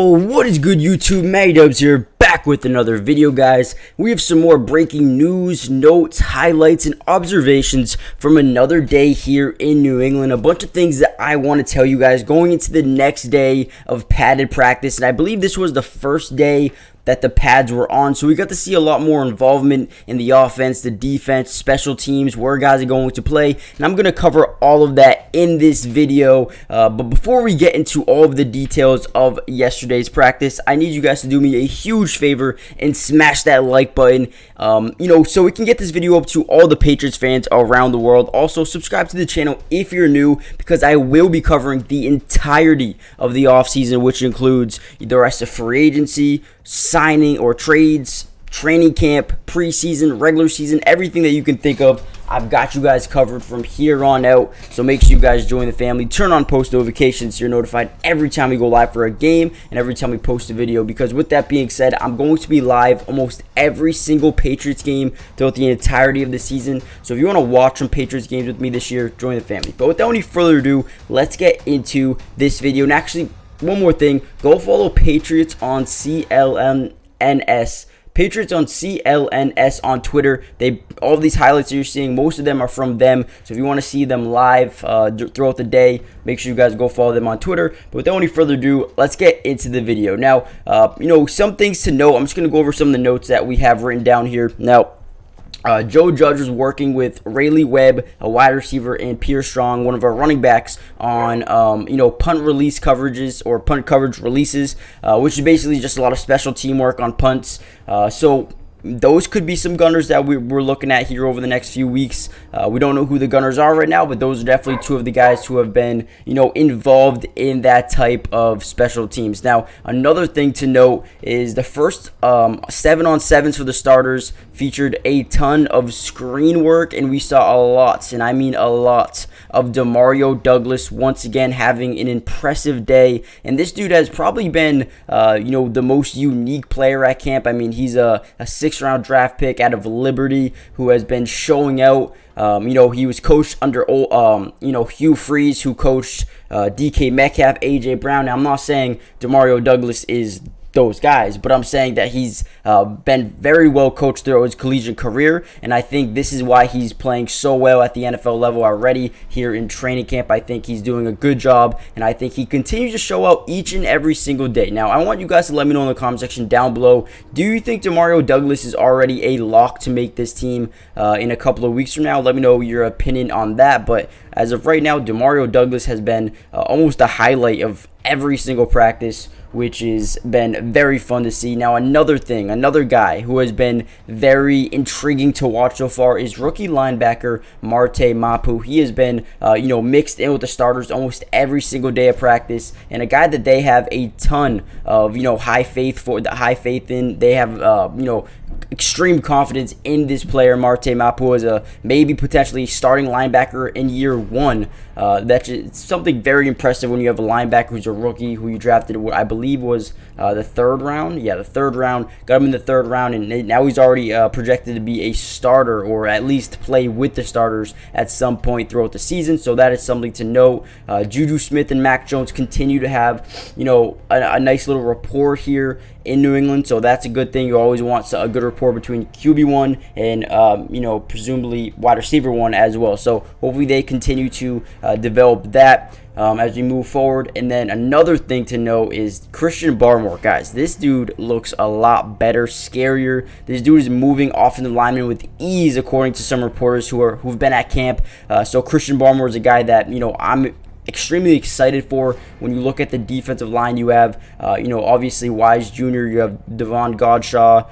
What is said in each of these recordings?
Yo, what is good YouTube? Matty Dubs here, back with another video, guys. We have some more breaking news, notes, highlights, and observations from another day here in New England. A bunch of things that I want to tell you guys going into the next day of padded practice, and I believe this was the first day that the pads were on, so we got to see a lot more involvement in the offense, the defense, special teams, where guys are going to play, and I'm going to cover all of that in this video. But before we get into all of the details of yesterday's practice, I need you guys to do me a huge favor and smash that like button, so we can get this video up to all the Patriots fans around the world. Also, subscribe to the channel if you're new, because I will be covering the entirety of the offseason, which includes the rest of free agency, signing or trades, training camp, preseason, regular season, everything that you can think of. I've got you guys covered from here on out, so make sure you guys join the family. Turn on post notifications so you're notified every time we go live for a game and every time we post a video, because with that being said, I'm going to be live almost every single Patriots game throughout the entirety of the season. So if you want to watch some Patriots games with me this year, join the family. But without any further ado, let's get into this video. And actually, one more thing, go follow Patriots on CLNS. Patriots on CLNS on Twitter. All of these highlights that you're seeing, most of them are from them. So if you want to see them live throughout the day, make sure you guys go follow them on Twitter. But without any further ado, let's get into the video. Now, some things to note. I'm just going to go over some of the notes that we have written down here. Now, Joe Judge was working with Rayleigh Webb, a wide receiver, and Pierre Strong, one of our running backs, on punt release coverages or punt coverage releases, which is basically just a lot of special teamwork on punts. So those could be some gunners that we're looking at here over the next few weeks. We don't know who the gunners are right now, but those are definitely two of the guys who have been, involved in that type of special teams. Now, another thing to note is the first 7-on-7s for the starters featured a ton of screen work, and we saw a lot, and I mean a lot, of Demario Douglas once again having an impressive day. And this dude has probably been, the most unique player at camp. I mean, he's a 6th-round draft pick out of Liberty who has been showing out. He was coached under, Hugh Freeze, who coached DK Metcalf, AJ Brown. Now, I'm not saying Demario Douglas is those guys, but I'm saying that he's been very well coached throughout his collegiate career, and I think this is why he's playing so well at the NFL level already here in training camp. I think he's doing a good job, and I think he continues to show out each and every single day. Now, I want you guys to let me know in the comment section down below, do you think Demario Douglas is already a lock to make this team in a couple of weeks from now? Let me know your opinion on that, but as of right now, Demario Douglas has been almost the highlight of every single practice, which has been very fun to see. Now, another guy who has been very intriguing to watch so far is rookie linebacker Marte Mapu. He has been, mixed in with the starters almost every single day of practice, and a guy that they have a ton of, high faith in. They have, extreme confidence in this player. Marte Mapu is a maybe potentially starting linebacker in year one. That's something very impressive when you have a linebacker who's a rookie, who you drafted, I believe was the 3rd round. Yeah, the 3rd round. Got him in the 3rd round, and now he's already projected to be a starter, or at least play with the starters at some point throughout the season. So that is something to note. Juju Smith and Mac Jones continue to have, a nice little rapport here in New England, so that's a good thing. You always want a good rapport between QB1 and presumably wide receiver 1 as well. So hopefully they continue to develop that as we move forward. And then another thing to note is Christian Barmore, guys. This dude looks a lot better, scarier. This dude is moving offensive linemen with ease, according to some reporters who've been at camp. So Christian Barmore is a guy that I'm extremely excited for. When you look at the defensive line, you have, obviously Wise Jr., you have Devon Godshaw,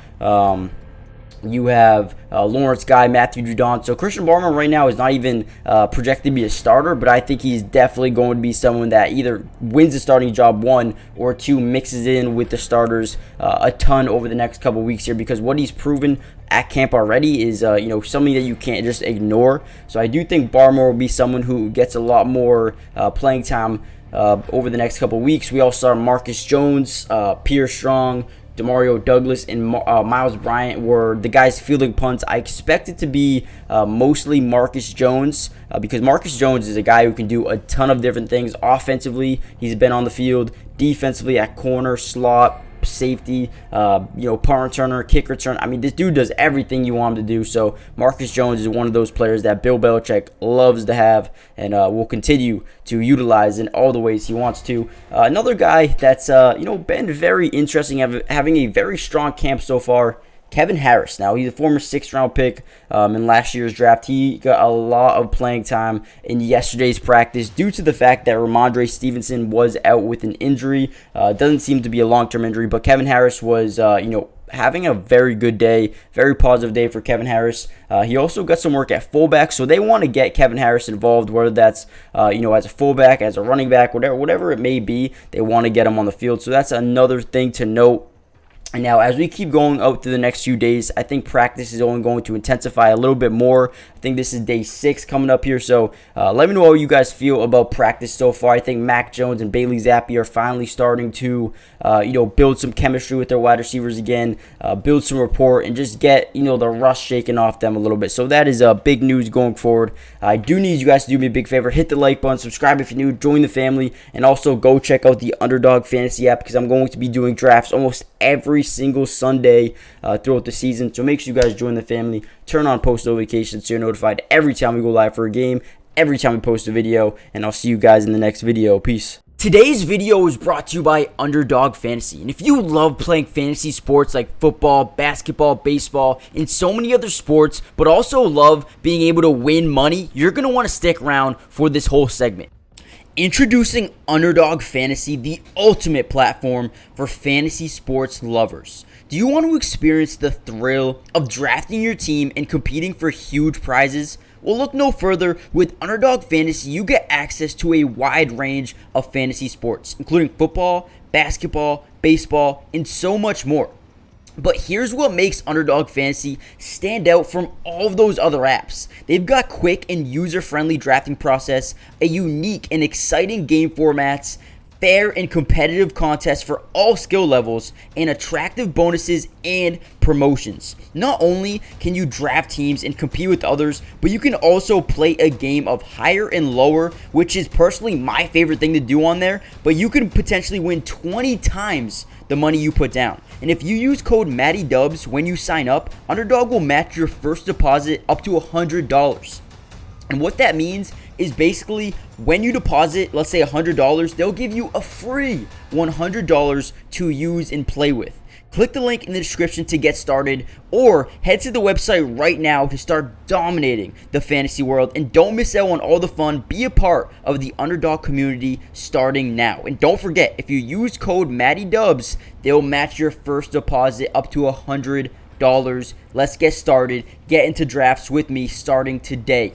you have Lawrence Guy, Matthew Judon. So Christian Barmore right now is not even projected to be a starter, but I think he's definitely going to be someone that either wins the starting job, 1, or 2, mixes in with the starters a ton over the next couple weeks here, because what he's proven at camp already is something that you can't just ignore. So I do think Barmore will be someone who gets a lot more playing time over the next couple weeks. We also saw Marcus Jones, Pierre Strong, Demario Douglas, and Miles Bryant were the guys fielding punts. I expect it to be mostly Marcus Jones because Marcus Jones is a guy who can do a ton of different things offensively. He's been on the field defensively at corner, slot, safety, punt returner, kick return. I mean, this dude does everything you want him to do. So Marcus Jones is one of those players that Bill Belichick loves to have and will continue to utilize in all the ways he wants to. Another guy that's been very interesting, having a very strong camp so far, Kevin Harris. Now, he's a former 6th-round pick in last year's draft. He got a lot of playing time in yesterday's practice due to the fact that Ramondre Stevenson was out with an injury. Doesn't seem to be a long-term injury, but Kevin Harris was, having a very good day, very positive day for Kevin Harris. He also got some work at fullback, so they want to get Kevin Harris involved, whether that's as a fullback, as a running back, whatever it may be. They want to get him on the field, so that's another thing to note. And now, as we keep going out through the next few days, I think practice is only going to intensify a little bit more. I think this is day 6 coming up here, so let me know how you guys feel about practice so far. I think Mac Jones and Bailey Zappi are finally starting to, build some chemistry with their wide receivers again, build some rapport, and just get, the rust shaken off them a little bit. So that is big news going forward. I do need you guys to do me a big favor. Hit the like button, subscribe if you're new, join the family, and also go check out the Underdog Fantasy app because I'm going to be doing drafts almost every single Sunday throughout the season. So make sure you guys join the family, turn on post notifications so you're notified every time we go live for a game, every time we post a video, and I'll see you guys in the next video. Peace. Today's video is brought to you by Underdog Fantasy. And if you love playing fantasy sports like football, basketball, baseball, and so many other sports, but also love being able to win money, you're going to want to stick around for this whole segment. Introducing Underdog Fantasy, the ultimate platform for fantasy sports lovers. Do you want to experience the thrill of drafting your team and competing for huge prizes? Well, look no further. With Underdog Fantasy, you get access to a wide range of fantasy sports, including football, basketball, baseball, and so much more. But here's what makes Underdog Fantasy stand out from all of those other apps. They've got quick and user-friendly drafting process, a unique and exciting game formats, fair and competitive contests for all skill levels, and attractive bonuses and promotions. Not only can you draft teams and compete with others, but you can also play a game of higher and lower, which is personally my favorite thing to do on there, but you can potentially win 20 times the money you put down. And if you use code MattyDubs when you sign up, Underdog will match your first deposit up to $100. And what that means is basically when you deposit, let's say $100, they'll give you a free $100 to use and play with. Click the link in the description to get started, or head to the website right now to start dominating the fantasy world. And don't miss out on all the fun. Be a part of the Underdog community starting now. And don't forget, if you use code MattyDubs, they'll match your first deposit up to $100. Let's get started. Get into drafts with me starting today.